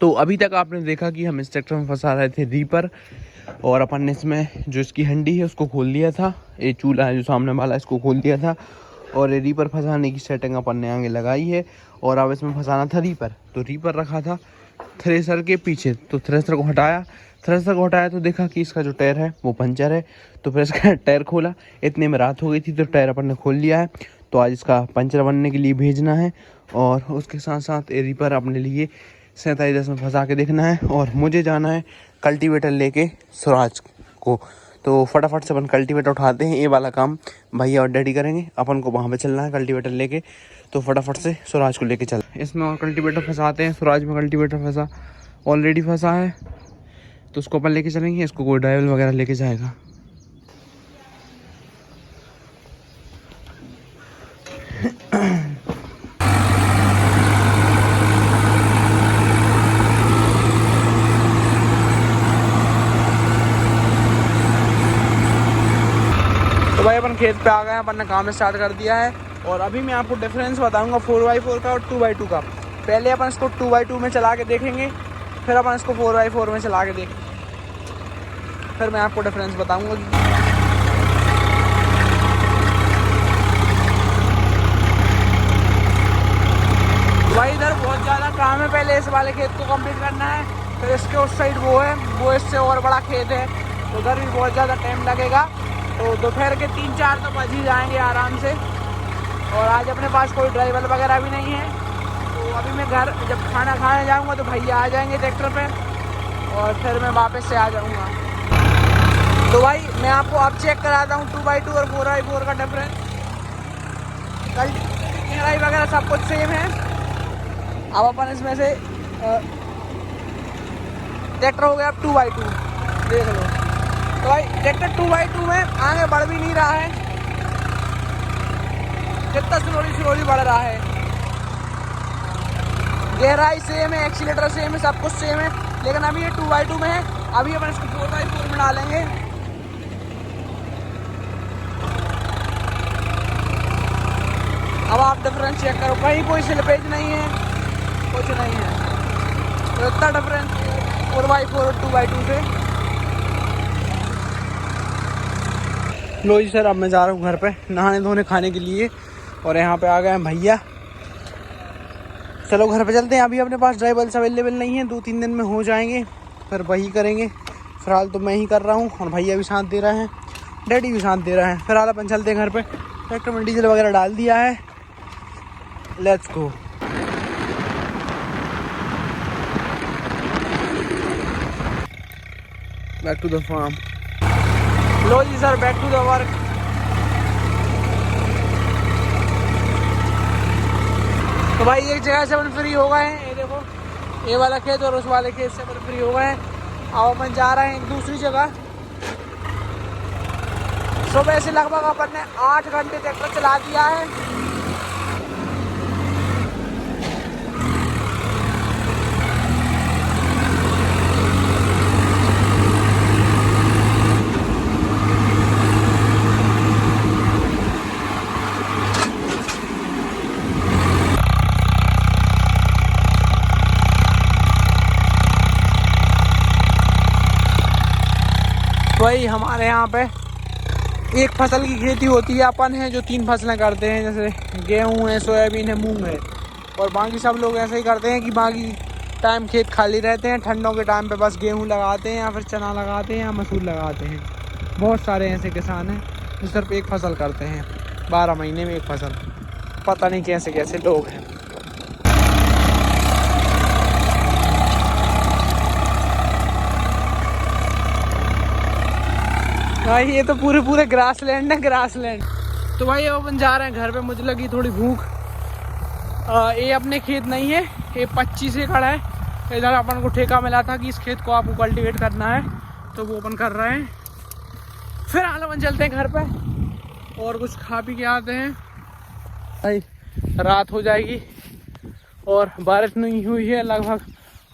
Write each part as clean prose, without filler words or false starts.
तो अभी तक आपने देखा कि हम इस ट्रैक्टर में फंसा रहे थे रीपर, और अपन ने इसमें जो इसकी हंडी है उसको खोल दिया था, ये चूल्हा है जो सामने वाला इसको खोल दिया था, और ये रीपर फंसाने की सेटिंग अपन ने आगे लगाई है। और अब इसमें फंसाना था रीपर, तो रीपर रखा था थ्रेसर के पीछे, तो थ्रेसर को हटाया तो देखा कि इसका जो टायर है वो पंचर है, तो फिर इसका टायर खोला। इतने में रात हो गई थी तो टायर अपन ने खोल लिया है। तो आज इसका पंचर बनने के लिए भेजना है, और उसके साथ साथ ये रीपर अपने लिए 4710 में फंसा के देखना है। और मुझे जाना है कल्टीवेटर लेके स्वराज को, तो फटाफट से अपन कल्टीवेटर उठाते हैं। ये वाला काम भैया और डैडी करेंगे, अपन को वहाँ पे चलना है कल्टीवेटर लेके, तो फटाफट से स्वराज को लेके चल। इसमें और कल्टीवेटर फंसाते हैं, स्वराज में कल्टीवेटर ऑलरेडी फंसा है, तो उसको अपन लेके चलेंगे। इसको कोई ड्राइवर वगैरह लेके जाएगा। तो भाई अपन खेत पे आ गए हैं, अपन ने काम स्टार्ट कर दिया है। और अभी मैं आपको डिफरेंस बताऊंगा 4x4 का और 2x2 का। पहले अपन इसको 2x2 में चला के देखेंगे, फिर अपन इसको 4x4 में चला के देखेंगे, फिर मैं आपको डिफरेंस बताऊंगा। भाई इधर बहुत ज़्यादा काम है, पहले इस वाले खेत को कंप्लीट करना है, फिर इसके उस साइड वो है, वो इससे और बड़ा खेत है, तो उधर भी बहुत ज़्यादा टाइम लगेगा। तो दोपहर के 3-4 तो बज ही जाएंगे आराम से। और आज अपने पास कोई ड्राइवर वगैरह भी नहीं है, तो अभी मैं घर जब खाना खाने जाऊंगा तो भैया आ जाएंगे ट्रैक्टर पे, और फिर मैं वापस से आ जाऊंगा। तो भाई मैं आपको अब चेक कराता हूँ 2x2 और 4x4 का डिफरेंस। कल गहराई वगैरह सब कुछ सेम है। अब अपन इसमें से ट्रैक्टर हो गया अब 2x2, देख लो। तो भाई ट्रैक्टर 2x2 में आगे बढ़ भी नहीं रहा है, कितना स्लोली बढ़ रहा है। गहराई सेम है, एक्सीलेटर सेम है, सब कुछ सेम है, लेकिन अभी ये 2x2 में है। अभी अपन इसको 4x4 में डालेंगे। अब आप डिफरेंस चेक करो, कहीं कोई स्लिपेज नहीं है, कुछ नहीं है। तो इतना डिफरेंस 4x4 और 2x2 से। लो जी सर, अब मैं जा रहा हूँ घर पे नहाने धोने खाने के लिए, और यहाँ पे आ गए हैं भैया। चलो घर पे चलते हैं। अभी अपने पास ड्राइवर्स अवेलेबल नहीं है, 2-3 दिन में हो जाएंगे, फिर वही करेंगे। फिलहाल तो मैं ही कर रहा हूँ, और भैया भी साथ दे रहे हैं, डैडी भी साथ दे रहे हैं। फिलहाल अपन चलते हैं घर पे। ट्रैक्टर में डीजल वगैरह डाल दिया है, let's go. Back to the farm. लो जी sir, back to the work. तो भाई एक जगह से अपन फ्री हो गए हैं, ये देखो, ये वाला खेत और उस वाले खेत से अपन फ्री हो गए हैं। अब अपन जा रहे हैं एक दूसरी जगह। सुबह से लगभग अपन ने 8 घंटे ट्रैक्टर चला दिया है। वही हमारे यहाँ पे एक फसल की खेती होती है, अपन है जो 3 फसलें करते हैं, जैसे गेहूँ है, सोयाबीन है, मूंग है। और बाकी सब लोग ऐसे ही करते हैं कि बाकी टाइम खेत खाली रहते हैं, ठंडों के टाइम पे बस गेहूँ लगाते हैं, या फिर चना लगाते हैं, या मसूर लगाते हैं। बहुत सारे ऐसे किसान हैं जो सिर्फ एक फसल करते हैं, 12 महीने में एक फसल। पता नहीं कैसे कैसे लोग हैं। भाई ये तो पूरे ग्रासलैंड है, ग्रासलैंड। तो भाई अब अपन जा रहे हैं घर पे, मुझे लगी थोड़ी भूख। ये अपने खेत नहीं है, ये 25 एकड़ है। इधर अपन को ठेका मिला था कि इस खेत को आपको कल्टीवेट करना है, तो वो अपन कर रहे हैं। फिर हाल अपन चलते हैं घर पे और कुछ खा पी के आते हैं। भाई रात हो जाएगी और बारिश नहीं हुई है लगभग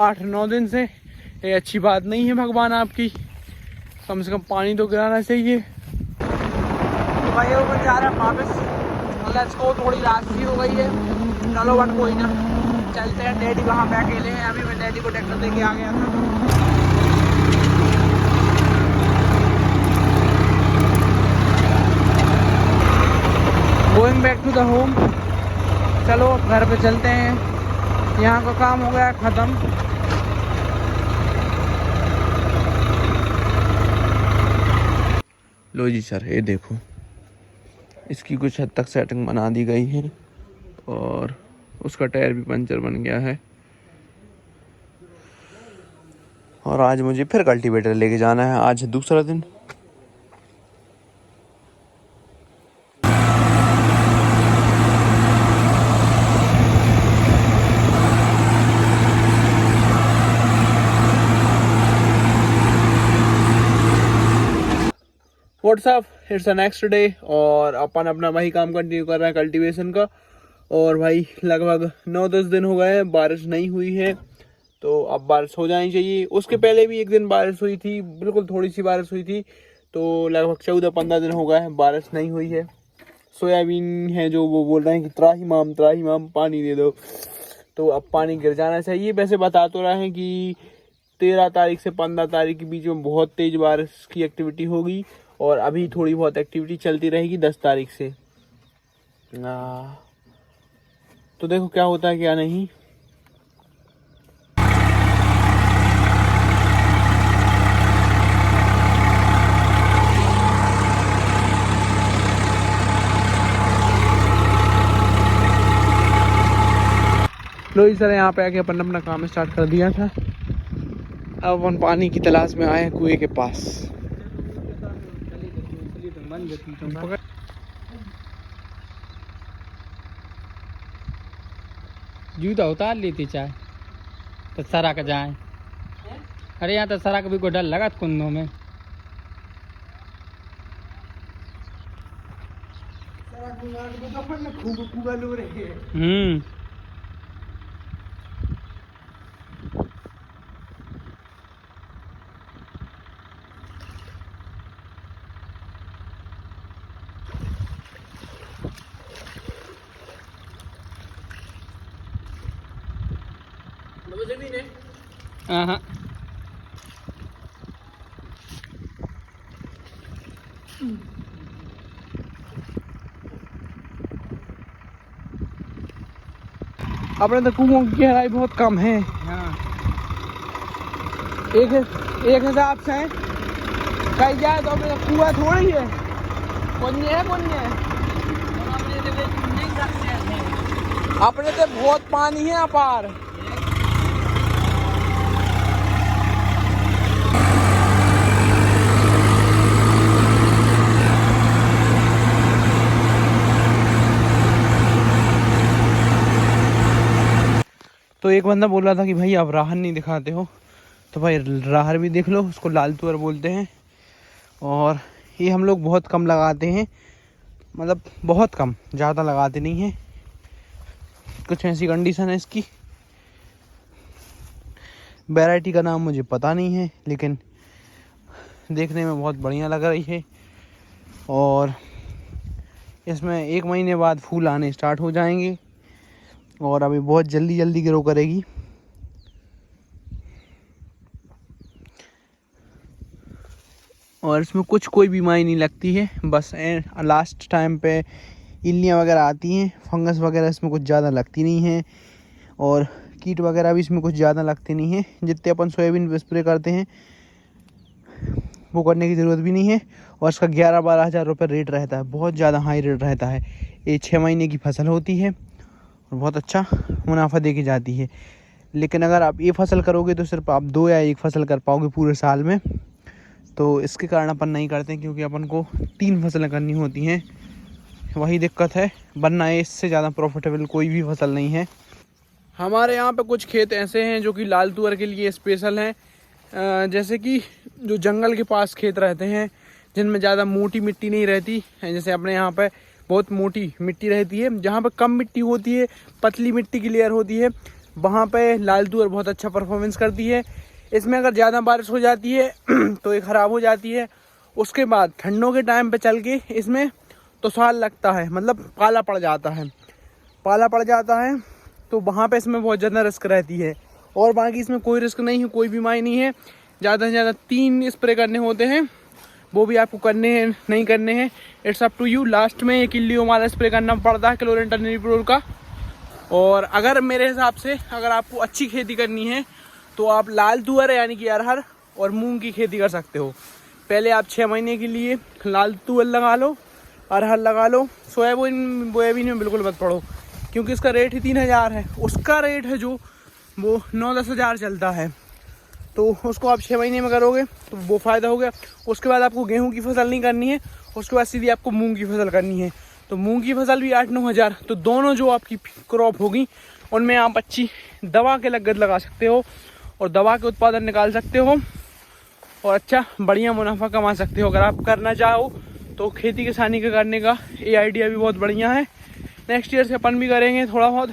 8-9 दिन से। ये अच्छी बात नहीं है, भगवान आपकी, कम से कम पानी तो गिराना चाहिए। तो भाई ऊपर जा रहे हैं वापस, लेट्स गो। थोड़ी रात सी हो गई है, चलो बट कोई ना, चलते हैं। डैडी वहाँ पे अकेले हैं, अभी मैं डैडी को ट्रैक्टर दे के आ गया था। Going back to the home. चलो घर पे चलते हैं, यहाँ का काम हो गया ख़त्म। लो जी सर, ये देखो इसकी कुछ हद तक सेटिंग बना दी गई है और उसका टायर भी पंचर बन गया है। और आज मुझे फिर कल्टीवेटर लेके जाना है, आज है दूसरा दिन। What's up, it's the next day और अपन अपना वही काम कंटिन्यू कर रहे हैं कल्टीवेशन का। और भाई लगभग 9-10 दिन हो गए हैं, बारिश नहीं हुई है, तो अब बारिश हो जानी चाहिए। उसके पहले भी एक दिन बारिश हुई थी, बिल्कुल थोड़ी सी बारिश हुई थी, तो लगभग 14-15 दिन हो गए हैं बारिश नहीं हुई है। सोयाबीन है जो वो बोल रहे हैं कि त्राही माम पानी दे दो, तो अब पानी गिर जाना चाहिए। वैसे बता तो रहे हैं कि 13 तारीख से 15 तारीख के बीच में बहुत तेज़ बारिश की एक्टिविटी होगी और अभी थोड़ी बहुत एक्टिविटी चलती रहेगी 10 तारीख से। तो देखो क्या होता है क्या नहीं। लो जी सर, यहाँ पे आके अपन ने अपना काम स्टार्ट कर दिया था। अब अपन पानी की तलाश में आए हैं कुएं के पास। जूता उतार लेती चाहे तो सरा का जाए। अरे यहाँ तो सरा का भी कोई डर लगा कुंदों में। हाँ अपने तो कुओं की गहराई बहुत कम है। हाँ। एक हिसाब से कहीं जाए तो अपने कुआं थोड़ी है, पुण्य है पुण्य है। अपने तो बहुत पानी है अपार। तो एक बंदा बोल रहा था कि भाई आप राहर नहीं दिखाते हो, तो भाई राहर भी देख लो, उसको लाल तुअर बोलते हैं। और ये हम लोग बहुत कम लगाते हैं, मतलब बहुत कम, ज़्यादा लगाते नहीं हैं। कुछ ऐसी कंडीशन है इसकी। वैरायटी का नाम मुझे पता नहीं है, लेकिन देखने में बहुत बढ़िया लग रही है। और इसमें 1 महीने बाद फूल आने स्टार्ट हो जाएंगे और अभी बहुत जल्दी ग्रो करेगी। और इसमें कोई बीमारी नहीं लगती है, बस लास्ट टाइम पे इल्लियाँ वगैरह आती हैं, फंगस वगैरह इसमें कुछ ज़्यादा लगती नहीं है और कीट वगैरह भी इसमें कुछ ज़्यादा लगते नहीं है। जितने अपन सोयाबीन पे स्प्रे करते हैं वो करने की ज़रूरत भी नहीं है। और इसका 11-12 हज़ार रुपये रेट रहता है, बहुत ज़्यादा हाई रेट रहता है। ये 6 महीने की फसल होती है और बहुत अच्छा मुनाफा दे के जाती है। लेकिन अगर आप ये फसल करोगे तो सिर्फ आप 2 या 1 फसल कर पाओगे पूरे साल में, तो इसके कारण अपन नहीं करते, क्योंकि अपन को 3 फसलें करनी होती हैं। वही दिक्कत है, वरना इससे ज़्यादा प्रॉफिटेबल कोई भी फसल नहीं है। हमारे यहाँ पे कुछ खेत ऐसे हैं जो कि लाल तुअर के लिए स्पेशल हैं, जैसे कि जो जंगल के पास खेत रहते हैं जिनमें ज़्यादा मोटी मिट्टी नहीं रहती है। जैसे अपने यहाँ पे बहुत मोटी मिट्टी रहती है, जहाँ पे कम मिट्टी होती है, पतली मिट्टी की लेयर होती है, वहाँ पे लाल तुअर बहुत अच्छा परफॉर्मेंस करती है। इसमें अगर ज़्यादा बारिश हो जाती है तो ये ख़राब हो जाती है। उसके बाद ठंडों के टाइम पे चल के इसमें तो साल लगता है, मतलब पाला पड़ जाता है। तो वहाँ पे इसमें बहुत ज़्यादा रिस्क रहती है। और बाकी इसमें कोई रिस्क नहीं है, कोई बीमारी नहीं है। ज़्यादा से ज़्यादा 3 स्प्रे करने होते हैं, वो भी आपको करने हैं नहीं करने हैं, it's up to you. Last में एक इल्लियो वाला स्प्रे करना पड़ता है क्लोरेंटनिप्रोल का। और अगर मेरे हिसाब से अगर आपको अच्छी खेती करनी है तो आप लाल तुअर यानी कि अरहर और मूंग की खेती कर सकते हो। पहले आप 6 महीने के लिए लाल तुअर लगा लो, अरहर लगा लो। सोयाबीन में बिल्कुल मत पड़ो, क्योंकि इसका रेट ही 3000 है। उसका रेट है जो वो 9-10 हज़ार चलता है, तो उसको आप 6 महीने में करोगे तो वो फ़ायदा हो गया। उसके बाद आपको गेहूं की फसल नहीं करनी है, उसके बाद सीधी आपको मूंग की फसल करनी है। तो मूंग की फसल भी 8-9 हज़ार। तो दोनों जो आपकी क्रॉप होगी उनमें आप अच्छी दवा के लागत लगा सकते हो और दवा के उत्पादन निकाल सकते हो और अच्छा बढ़िया मुनाफा कमा सकते हो। अगर आप करना चाहो तो खेती किसानी का करने का ये आइडिया भी बहुत बढ़िया है। नेक्स्ट ईयर से अपन भी करेंगे थोड़ा बहुत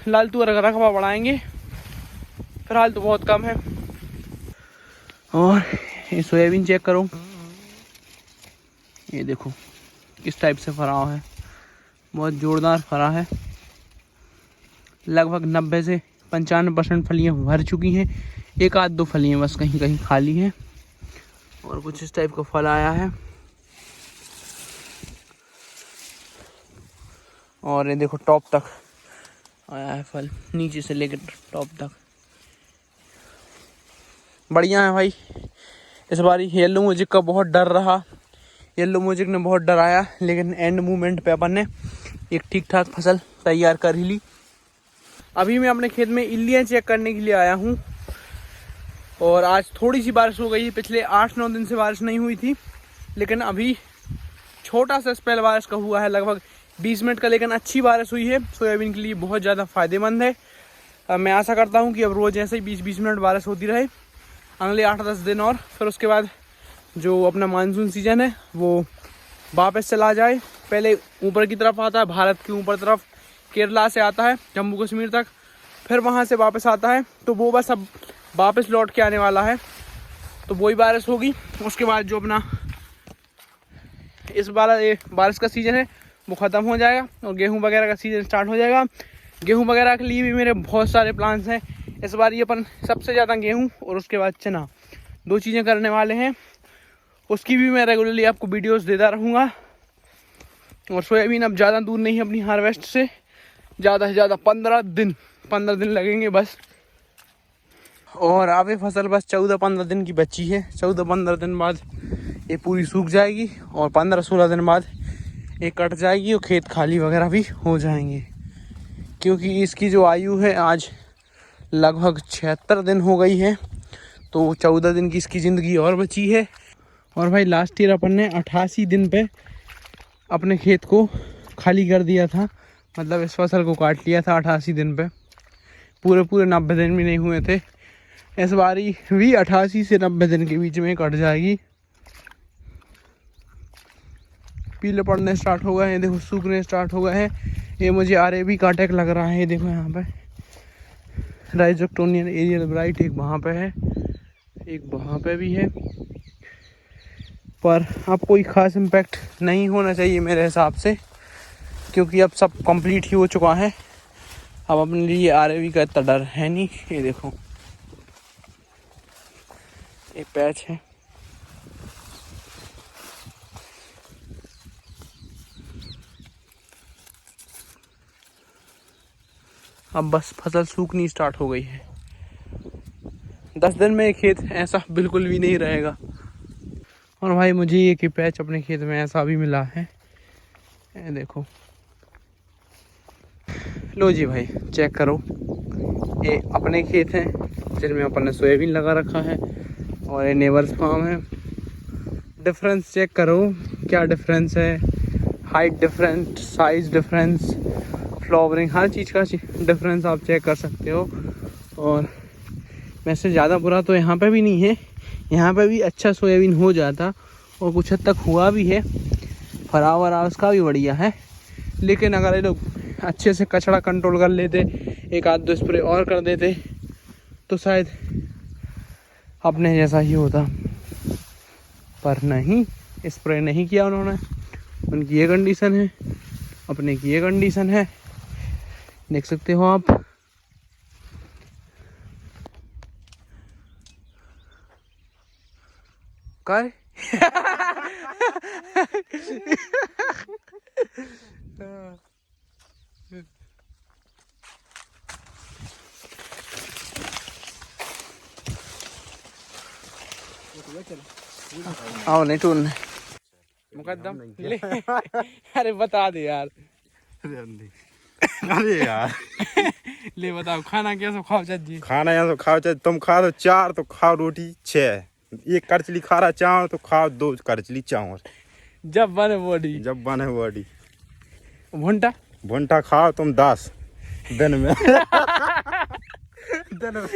लाल तुअर का रकबा बढ़ाएंगे, फिलहाल तो बहुत कम है। और ये सोयाबीन चेक करो, ये देखो किस टाइप से फरा है, बहुत जोरदार फरा है। लगभग 90 से 95% फलियाँ भर चुकी हैं, 1-2 फलियाँ बस कहीं कहीं खाली हैं और कुछ इस टाइप का फल आया है। और ये देखो टॉप तक आया है फल, नीचे से लेकर टॉप तक बढ़िया है भाई। इस बार येलो म्यूजिक का बहुत डर रहा, येलो म्यूजिक ने बहुत डराया, लेकिन एंड मूवमेंट पे अपन ने एक ठीक ठाक फसल तैयार कर ही ली। अभी मैं अपने खेत में इल्लियाँ चेक करने के लिए आया हूँ और आज थोड़ी सी बारिश हो गई है। पिछले 8-9 दिन से बारिश नहीं हुई थी, लेकिन अभी छोटा सा स्पेल बारिश का हुआ है, लगभग 20 मिनट का, लेकिन अच्छी बारिश हुई है। सोयाबीन के लिए बहुत ज़्यादा फ़ायदेमंद है। मैं आशा करता हूँ कि अब रोज़ ऐसे ही 20-20 मिनट बारिश होती रहे अगले 8-10 दिन और फिर उसके बाद जो अपना मानसून सीजन है वो वापस चला जाए। पहले ऊपर की तरफ आता है, भारत की ऊपर तरफ केरला से आता है जम्मू कश्मीर तक, फिर वहाँ से वापस आता है, तो वो बस अब वापस लौट के आने वाला है। तो वही बारिश होगी। उसके बाद जो अपना इस बार बारिश का सीज़न है वो ख़त्म हो जाएगा और गेहूँ वगैरह का सीज़न स्टार्ट हो जाएगा। गेहूँ वगैरह के लिए भी मेरे बहुत सारे प्लान्स हैं। इस बार ये अपन सबसे ज़्यादा गेहूँ और उसके बाद चना, 2 चीज़ें करने वाले हैं। उसकी भी मैं रेगुलरली आपको वीडियोस देता रहूँगा। और सोयाबीन अब ज़्यादा दूर नहीं है अपनी हार्वेस्ट से, ज़्यादा से ज़्यादा 15 दिन लगेंगे बस। और आगे फसल बस 14-15 दिन की बची है। 14-15 दिन बाद ये पूरी सूख जाएगी और 15-16 दिन बाद ये कट जाएगी और खेत खाली वगैरह भी हो जाएंगे, क्योंकि इसकी जो आयु है आज लगभग 76 दिन हो गई है, तो 14 दिन की इसकी ज़िंदगी और बची है। और भाई लास्ट ईयर अपन ने 88 दिन पे अपने खेत को खाली कर दिया था, मतलब इस फसल को काट लिया था 88 दिन पे, पूरे 90 दिन भी नहीं हुए थे। इस बारी भी 88 से 90 दिन के बीच में कट जाएगी। पीले पड़ने स्टार्ट हो गए हैं, देखो सूखने स्टार्ट हो गए हैं। ये मुझे RAB का अटैक लग रहा है, देखो यहाँ पे राइजोक्टोनियन एरियल ब्राइट एक वहाँ पे है, एक वहाँ पे भी है, पर अब कोई ख़ास इम्पैक्ट नहीं होना चाहिए मेरे हिसाब से, क्योंकि अब सब कंप्लीट ही हो चुका है। अब अपने लिए RAB का इतना डर है नहीं। ये देखो एक पैच है, अब बस फसल सूखनी स्टार्ट हो गई है। 10 दिन में खेत ऐसा बिल्कुल भी नहीं रहेगा। और भाई मुझे ये पैच अपने खेत में ऐसा भी मिला है, ये देखो। लो जी भाई चेक करो, ये अपने खेत हैं जिनमें अपन ने सोयाबीन लगा रखा है और ये नेबर्स फार्म है। डिफरेंस चेक करो, क्या डिफरेंस है, height difference, size difference, flowering, हर चीज़ का डिफरेंस आप चेक कर सकते हो। और वैसे ज़्यादा बुरा तो यहाँ पे भी नहीं है, यहाँ पे भी अच्छा सोयाबीन हो जाता और कुछ हद तक हुआ भी है, फरा वरा उसका भी बढ़िया है। लेकिन अगर ये लोग अच्छे से कचरा कंट्रोल कर लेते, 1-2 स्प्रे और कर देते, तो शायद अपने जैसा ही होता, पर नहीं, स्प्रे नहीं किया उन्होंने। उनकी ये कंडीशन है, अपने की ये कंडीशन है। देख सकते हो आप। कर आओ नहीं टून मुकद्दम ले अरे बता दे यार। अरे यार ले बताओ खाना क्या सब खाओ जी। खाना यहाँ तो खाओ चाहे तुम खा दो 4 तो खाओ रोटी 6, 1 करचली खा रहा चावल तो खाओ 2 करचली चावल जब बने बॉडी जब बने बॉडी। भुंटा भुंटा खाओ तुम 10 दिन में दिन में